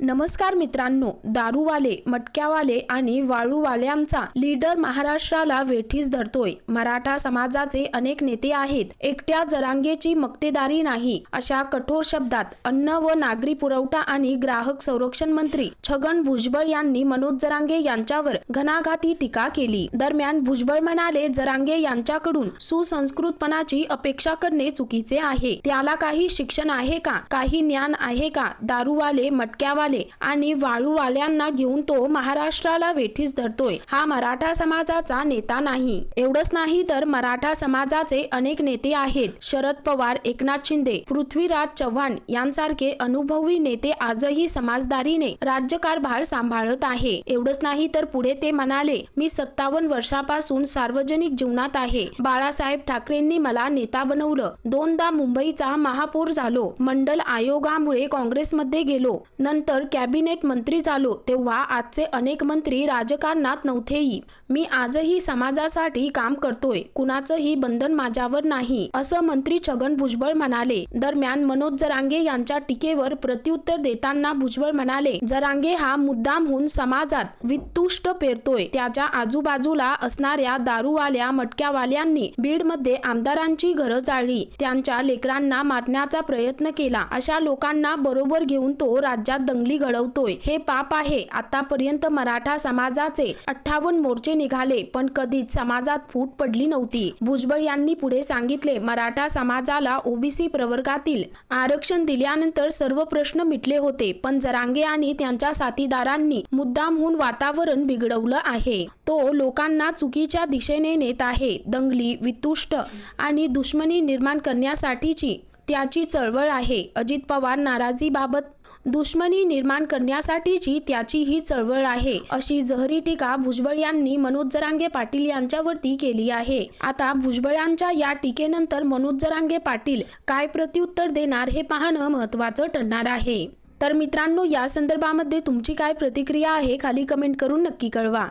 नमस्कार मित्रांनो, दारूवाले, मटक्यावाले आणि वाळूवाल्यांचा लीडर महाराष्ट्राला वेठीस धरतोय। मराठा समाजाचे अनेक नेते आहेत, एकट्या जरांगेची मक्तेदारी नाही, अशा कठोर शब्दात अन्न व नागरी पुरवठा आणि ग्राहक संरक्षण मंत्री छगन भुजबळ यांनी मनोज जरांगे यांच्यावर घणाघाती टीका केली। दरम्यान भुजबळ म्हणाले, जरांगे यांच्याकडून सुसंस्कृतपणाची अपेक्षा करणे चुकीचे आहे। त्याला काही शिक्षण आहे का, काही ज्ञान आहे का? दारूवाले, मटक्यावाले आणि वाळूवाल्यांना घेऊन तो महाराष्ट्राला वेठीस धरतोय। हा मराठा समाजाचा नेता नाही। एवढंच नाही तर मराठा समाजाचे अनेक नेते आहेत। शरद पवार, एकनाथ शिंदे, पृथ्वीराज चव्हाण यांसारखे अनुभवी नेते आजही समाजदारीने राज्यकारभार सांभाळत आहे। एवढंच नाही तर पुढे ते म्हणाले, मी 57 वर्षापासून सार्वजनिक जीवनात आहे। बाळासाहेब ठाकरेंनी मला नेता बनवलं, 2दा मुंबईचा महापौर झालो, मंडल आयोगामुळे काँग्रेसमध्ये गेलो, नंतर कॅबिनेट मंत्री झालो, तेव्हा आजचे अनेक मंत्री राजकारणात नव्हतेही। मी आजही समाजासाठी काम करतोय, कुणाचंही बंधन माझ्यावर नाही, असं मंत्री छगन भुजबळ म्हणाले। दरम्यान मनोज जरांगे यांच्या टीकेवर प्रत्युत्तर देताना भुजबळ म्हणाले, जरांगे हा मुद्दामहून समाजात वितुष्ट पेरतोय। त्याच्या आजूबाजूला असणाऱ्या दारूवाल्या, मटक्यावाल्यांनी बीडमध्ये आमदारांची घरं जाळली, त्यांच्या लेकरांना मारण्याचा प्रयत्न केला। अशा लोकांना बरोबर घेऊन तो राज्यात दंगली घडवतोय, हे पाप आहे। आतापर्यंत मराठा समाजाचे 58 मोर्चे निघाले, पण कधीच समाजात फूट पडली नव्हती। भुजबळ यांनी पुढे सांगितले, मराठा समाजाला ओबीसी प्रवर्गातील आरक्षण दिल्यानंतर सर्व प्रश्न मिटले होते, पण जरांगे आणि त्यांच्या साथीदारांनी मुद्दामहून वातावरण बिघडवलं आहे। तो लोकांना चुकीच्या दिशेने नेत आहे। दंगली, वितुष्ट आणि दुश्मनी निर्माण करण्यासाठीची त्याची चळवळ आहे। अजित पवार नाराजीबाबत दुश्मनी निर्माण करण्यासाठीची त्याची ही चळवळ आहे, अशी जहरी टीका भुजबळ यांनी मनोज जरांगे पाटील यांच्यावरती केली आहे। आता भुजबळांच्या या टीकेनंतर मनोज जरांगे पाटील काय प्रत्युत्तर देणार हे पाहणं महत्त्वाचं ठरणार आहे। तर मित्रांनो, या संदर्भामध्ये तुमची काय प्रतिक्रिया आहे खाली कमेंट करून नक्की कळवा।